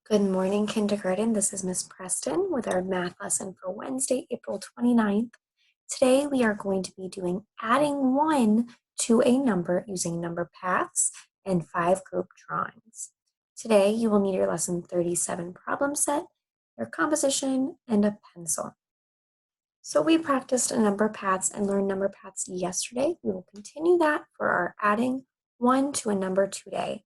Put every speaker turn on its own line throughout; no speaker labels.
Good morning, kindergarten. This is Miss Preston with our math lesson for Wednesday, April 29th. Today we are going to be doing adding 1 to a number using number paths and 5 group drawings. Today you will need your lesson 37 problem set, your composition, and a pencil. So we practiced a number paths and learned number paths yesterday. We will continue that for our adding 1 to a number today.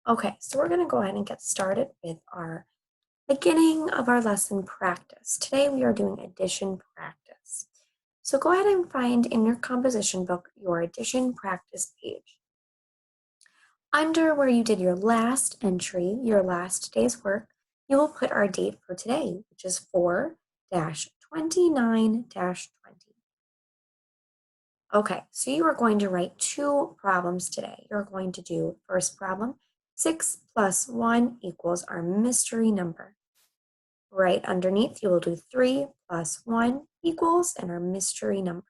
Okay, so we're going to go ahead and get started with our beginning of our lesson practice. Today we are doing addition practice. So go ahead and find in your composition book your addition practice page. Under where you did your last entry, your last day's work, you will put our date for today, which is 4-29-20. Okay, so you are going to write 2 problems today. You're going to do first problem, 6 plus 1 equals our mystery number. Right underneath, you will do 3 plus 1 equals and our mystery number.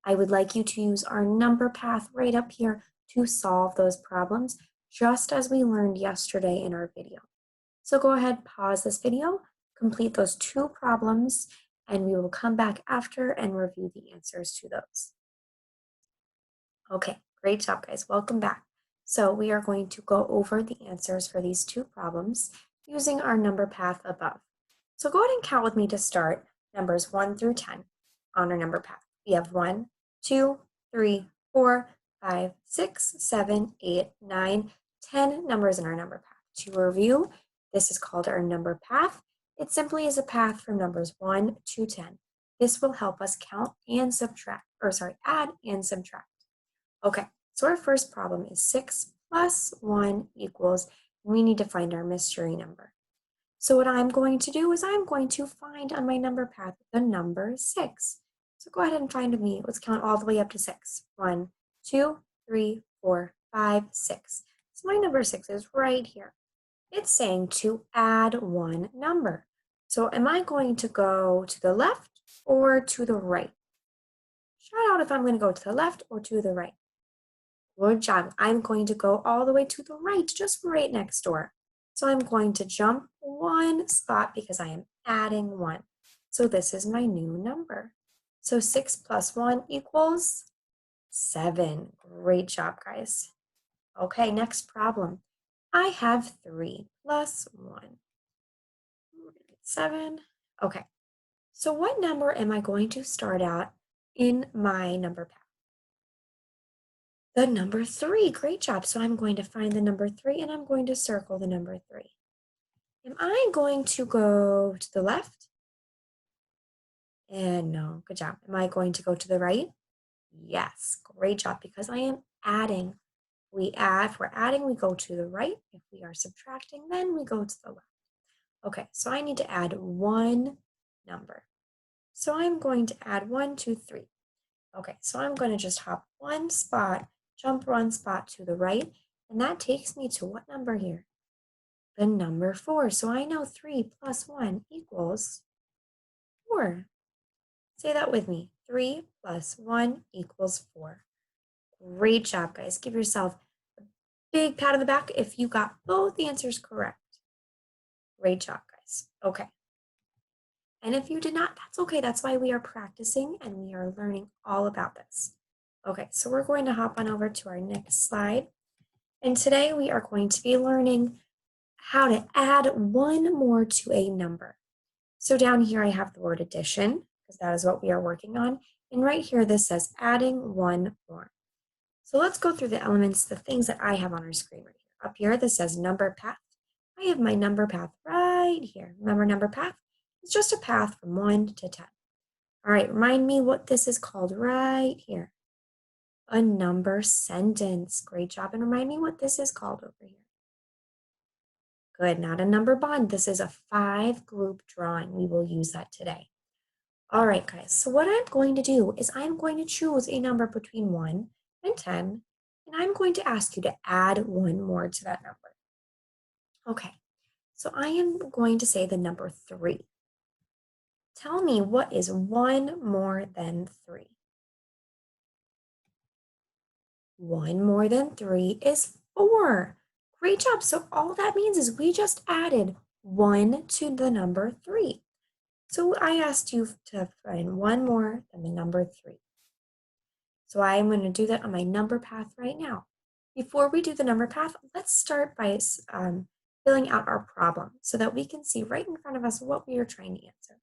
I would like you to use our number path right up here to solve those problems, just as we learned yesterday in our video. So go ahead, pause this video, complete those 2 problems, and we will come back after and review the answers to those. Okay, great job, guys. Welcome back. So we are going to go over the answers for these 2 problems using our number path above. So go ahead and count with me to start numbers 1 through 10 on our number path. We have 1, 2, 3, 4, 5, 6, 7, 8, 9, 10 numbers in our number path. To review, this is called our number path. It simply is a path from numbers 1 to 10. This will help us count and add and subtract. Okay, so our first problem is 6 plus 1 equals, we need to find our mystery number. So what I'm going to do is I'm going to find on my number path the number 6. So go ahead and find me. Let's count all the way up to 6. 1, 2, 3, 4, 5, 6. So my number 6 is right here. It's saying to add 1 number. So am I going to go to the left or to the right? Shout out if I'm going to go to the left or to the right. Good job. I'm going to go all the way to the right, just right next door. So I'm going to jump 1 spot because I am adding 1. So this is my new number. So 6 plus 1 equals 7. Great job, guys. Okay, next problem. I have 3 plus 1. 7. Okay, so what number am I going to start at in my number path? The number 3, great job. So I'm going to find the number 3 and I'm going to circle the number 3. Am I going to go to the left? And no, good job. Am I going to go to the right? Yes, great job, because I am adding. If we're adding, we go to the right. If we are subtracting, then we go to the left. Okay, so I need to add 1 number. So I'm going to add 1, 2, 3. Okay, so I'm going to just hop 1 spot, jump 1 spot to the right, and that takes me to what number here? The number 4. So I know 3 plus 1 equals 4. Say that with me. 3 plus 1 equals 4. Great job, guys. Give yourself a big pat on the back if you got both answers correct. Great job, guys. Okay. And if you did not, that's okay. That's why we are practicing and we are learning all about this. Okay, so we're going to hop on over to our next slide. And today we are going to be learning how to add 1 more to a number. So down here I have the word addition, because that is what we are working on. And right here this says adding 1 more. So let's go through the elements, the things that I have on our screen right here. Up here this says number path. I have my number path right here. Remember, number path? It's just a path from 1 to 10. All right, remind me what this is called right here. A number sentence. Great job. And remind me what this is called over here. Good, not a number bond. This is a 5 group drawing. We will use that today. All right, guys. So what I'm going to do is I'm going to choose a number between 1 and 10, and I'm going to ask you to add 1 more to that number. Okay, so I am going to say the number 3. Tell me, what is 1 more than 3? 1 more than 3 is 4. Great job. So all that means is we just added 1 to the number 3. So I asked you to find one more than the number 3. So I am going to do that on my number path right now. Before we do the number path, let's start by filling out our problem so that we can see right in front of us what we are trying to answer.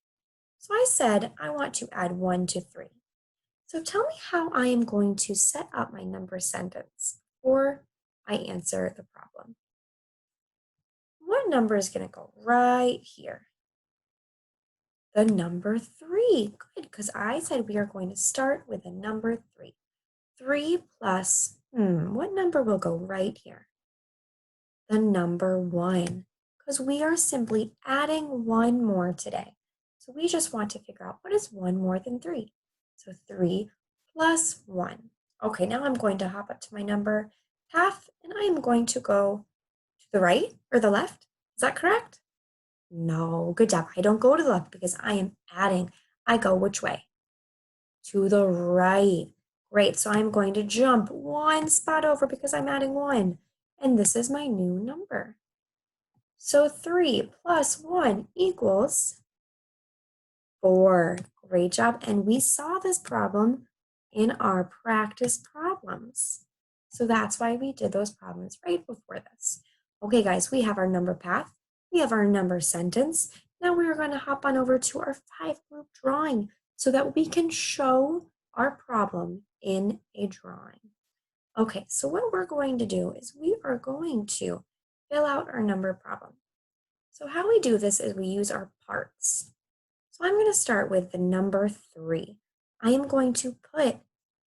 So I said I want to add 1 to 3. So tell me how I am going to set up my number sentence before I answer the problem. What number is going to go right here? The number 3. Good, because I said we are going to start with a number 3. 3 plus, what number will go right here? The number 1, because we are simply adding 1 more today. So we just want to figure out what is 1 more than 3. So 3 plus 1. Okay, now I'm going to hop up to my number path and I am going to go to the right or the left. Is that correct? No, good job. I don't go to the left because I am adding. I go which way? To the right. Great, so I'm going to jump 1 spot over because I'm adding 1. And this is my new number. So 3 plus 1 equals 4. Great job. And we saw this problem in our practice problems. So that's why we did those problems right before this. Okay, guys, we have our number path. We have our number sentence. Now we are going to hop on over to our 5-group drawing so that we can show our problem in a drawing. Okay, so what we're going to do is we are going to fill out our number problem. So how we do this is we use our parts. So I'm going to start with the number 3. I am going to put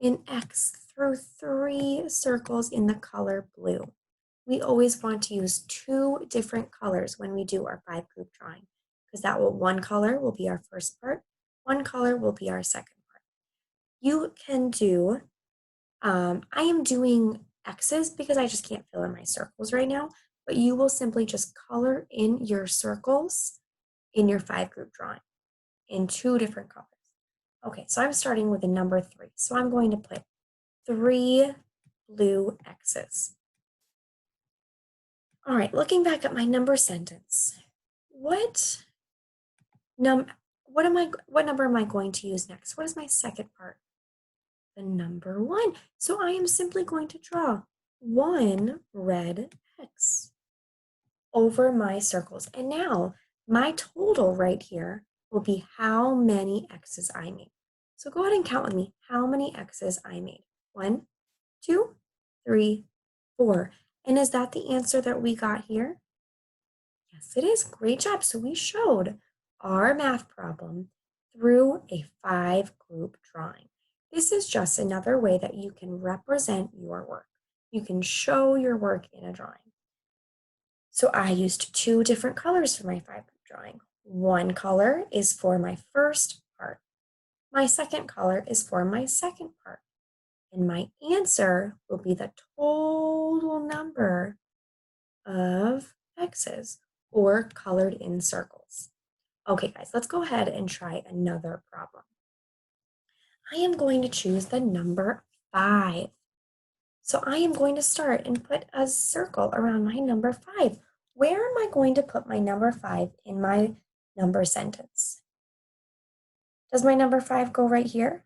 an X through 3 circles in the color blue. We always want to use 2 different colors when we do our 5-group drawing, because one color will be our first part, one color will be our second part. You can do, I am doing X's because I just can't fill in my circles right now, but you will simply just color in your circles in your 5-group drawing in 2 different colors. Okay, so I'm starting with the number 3. So I'm going to put 3 blue X's. All right, looking back at my number sentence, what number am I going to use next? What is my second part? The number 1. So I am simply going to draw 1 red X over my circles. And now my total right here will be how many X's I made. So go ahead and count with me how many X's I made. 1, 2, 3, 4. And is that the answer that we got here? Yes, it is. Great job. So we showed our math problem through a 5-group drawing. This is just another way that you can represent your work. You can show your work in a drawing. So I used 2 different colors for my 5-group drawing. One color is for my first part. My second color is for my second part. And my answer will be the total number of X's, or colored in circles. Okay, guys, let's go ahead and try another problem. I am going to choose the number 5. So I am going to start and put a circle around my number 5. Where am I going to put my number 5 in my number sentence? Does my number 5 go right here?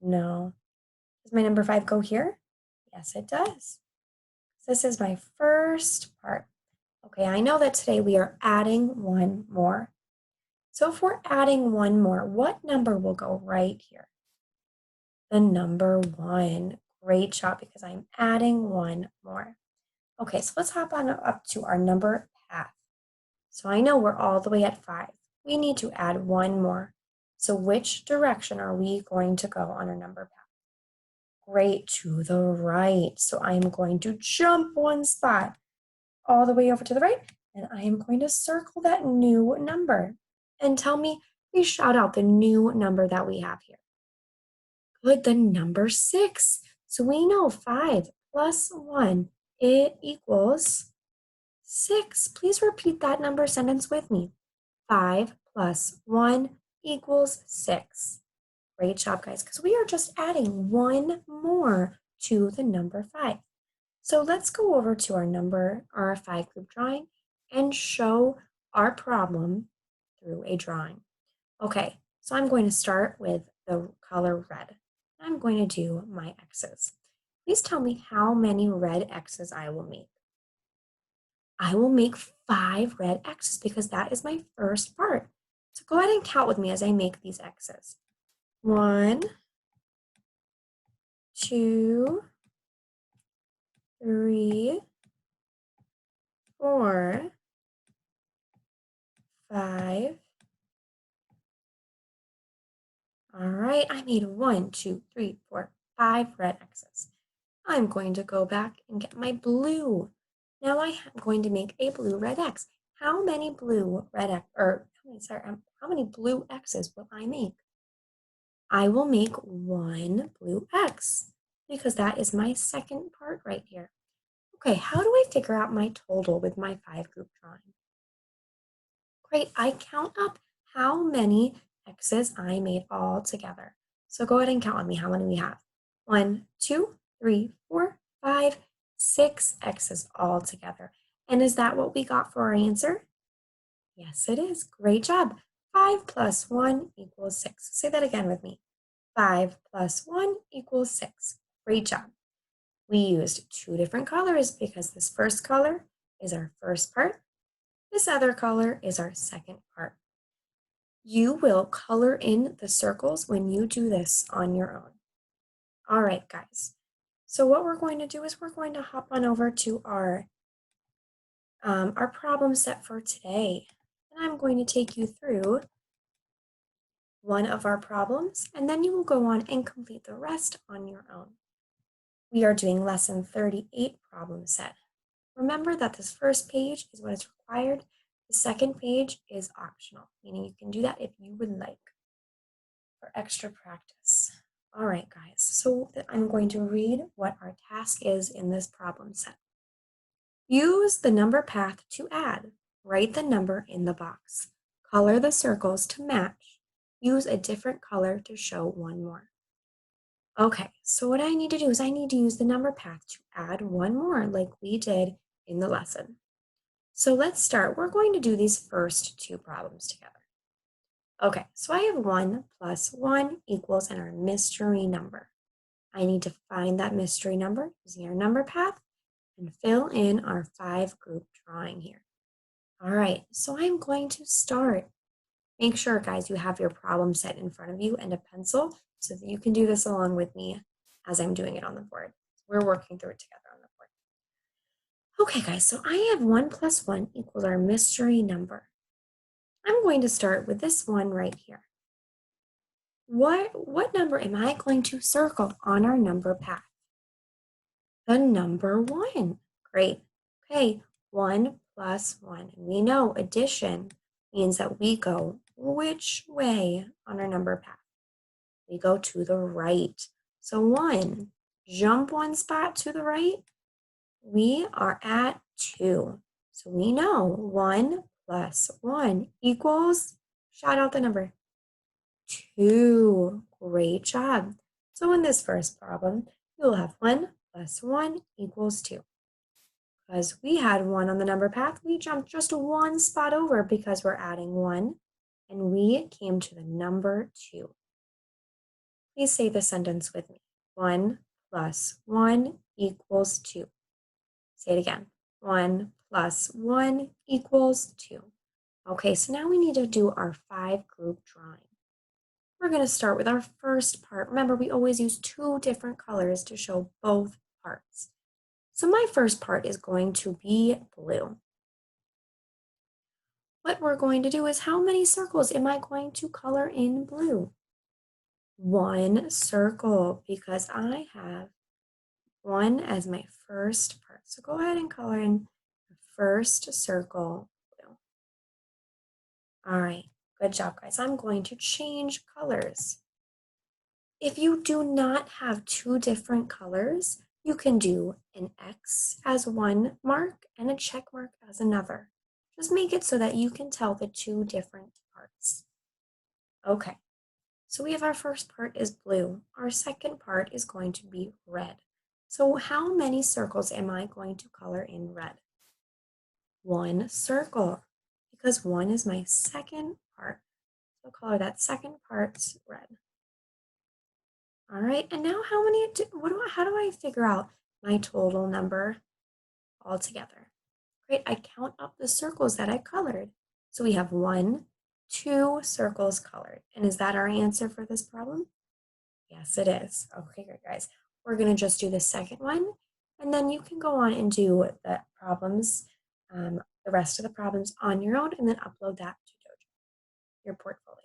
No. Does my number 5 go here? Yes, it does. This is my first part. Okay, I know that today we are adding 1 more. So if we're adding 1 more, what number will go right here? The number 1. Great job, because I'm adding 1 more. Okay, so let's hop on up to our number path. So I know we're all the way at 5. We need to add 1 more. So which direction are we going to go on our number path? Great, to the right. So I am going to jump 1 spot all the way over to the right, and I am going to circle that new number. And tell me, please shout out the new number that we have here. Good, the number 6. So we know 5 plus 1, it equals 6. Please repeat that number sentence with me. 5 plus 1 equals 6. Great job, guys, because we are just adding 1 more to the number 5. So let's go over to our 5-group drawing and show our problem through a drawing. Okay, so I'm going to start with the color red. I'm going to do my X's. Please tell me how many red X's I will make. I will make 5 red X's because that is my first part. So go ahead and count with me as I make these X's. 1, 2, 3, 4, 5. All right, I made 1, 2, 3, 4, 5 red X's. I'm going to go back and get my blue. Now I am going to make a blue red X. How many blue red X, or how many blue X's will I make? I will make 1 blue X because that is my second part right here. Okay, how do I figure out my total with my 5 group drawing? Great, I count up how many X's I made all together. So go ahead and count on me how many we have. 1, 2, 3, 4, 5, 6 X's all together. And is that what we got for our answer? Yes, it is. Great job. 5 plus 1 equals 6. Say that again with me. 5 plus 1 equals 6. Great job. We used 2 different colors because this first color is our first part. This other color is our second part. You will color in the circles when you do this on your own. All right, guys. So what we're going to do is we're going to hop on over to our problem set for today. And I'm going to take you through one of our problems, and then you will go on and complete the rest on your own. We are doing lesson 38 problem set. Remember that this first page is what is required. The second page is optional, meaning you can do that if you would like for extra practice. All right, guys, so I'm going to read what our task is in this problem set. Use the number path to add. Write the number in the box. Color the circles to match. Use a different color to show one more. Okay, so what I need to do is I need to use the number path to add one more like we did in the lesson. So let's start. We're going to do these first 2 problems together. Okay, so I have 1 plus 1 equals and our mystery number. I need to find that mystery number using our number path and fill in our 5 group drawing here. All right, so I'm going to start. Make sure, guys, you have your problem set in front of you and a pencil so that you can do this along with me as I'm doing it on the board. We're working through it together on the board. Okay, guys, so I have 1 plus 1 equals our mystery number. I'm going to start with this one right here. What number am I going to circle on our number path? The number 1. Great. Okay, 1 plus 1. And we know addition means that we go which way on our number path? We go to the right. So 1, jump 1 spot to the right. We are at 2. So we know 1 plus 1 equals, shout out the number, 2. Great job. So in this first problem, you'll have 1 plus 1 equals 2. Because we had 1 on the number path, we jumped just 1 spot over because we're adding 1, and we came to the number 2. Please say the sentence with me. 1 plus 1 equals 2. Say it again. 1 plus 1 equals 2. Okay, so now we need to do our 5 group drawing. We're going to start with our first part. Remember, we always use 2 different colors to show both parts. So my first part is going to be blue. What we're going to do is how many circles am I going to color in blue? 1 circle because I have 1 as my first part. So go ahead and color in the first circle blue. All right, good job, guys. I'm going to change colors. If you do not have 2 different colors, you can do an X as one mark and a check mark as another. Just make it so that you can tell the 2 different parts. Okay, so we have our first part is blue. Our second part is going to be red. So how many circles am I going to color in red? 1 circle, because 1 is my second part. So I'll color that second part red. All right, and now how do I figure out my total number altogether? Great, I count up the circles that I colored. So we have 1, 2 circles colored. And is that our answer for this problem? Yes, it is. Okay, great, guys. We're going to just do the second one, and then you can go on and do the problems, the rest of the problems on your own, and then upload that to Dojo, your portfolio.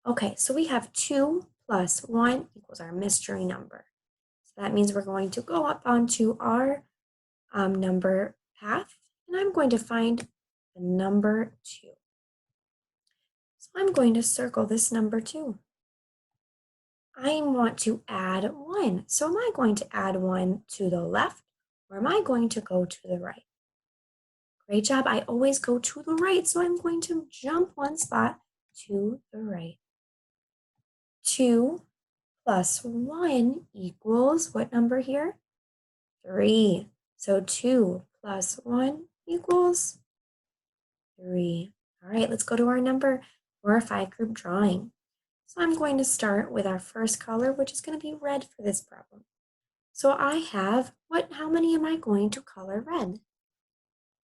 Okay, so we have 2 plus 1 equals our mystery number. So that means we're going to go up onto our number path, and I'm going to find the number 2. So I'm going to circle this number 2. I want to add 1. So am I going to add 1 to the left, or am I going to go to the right? Great job. I always go to the right, so I'm going to jump 1 spot to the right. 2 plus 1 equals what number here? 3. So 2 plus 1 equals 3. All right, let's go to our number 4 or 5 group drawing. So I'm going to start with our first color, which is going to be red for this problem. So I have, how many am I going to color red?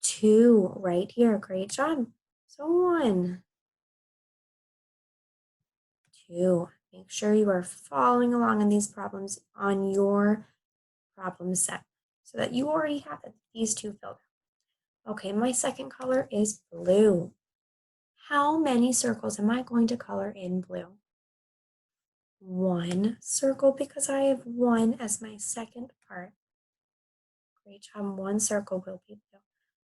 2 right here. Great job. So 1, 2. Make sure you are following along in these problems on your problem set so that you already have these 2 filled out. Okay, my second color is blue. How many circles am I going to color in blue? 1 circle because I have 1 as my second part. Great job. 1 circle will be blue.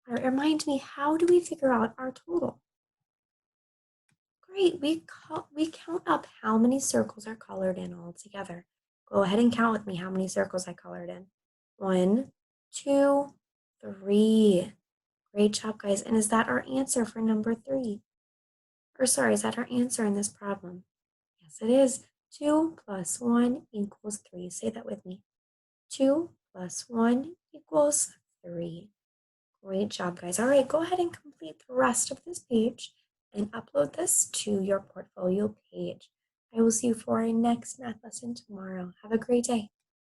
All right, remind me, how do we figure out our total? Great, we count up how many circles are colored in all together. Go ahead and count with me how many circles I colored in. 1, 2, 3. Great job, guys. And is that our answer for number 3? Or sorry, is that our answer in this problem? Yes, it is. 2 plus 1 equals 3. Say that with me. 2 plus 1 equals 3. Great job, guys. All right, go ahead and complete the rest of this page and upload this to your portfolio page. I will see you for our next math lesson tomorrow. Have a great day.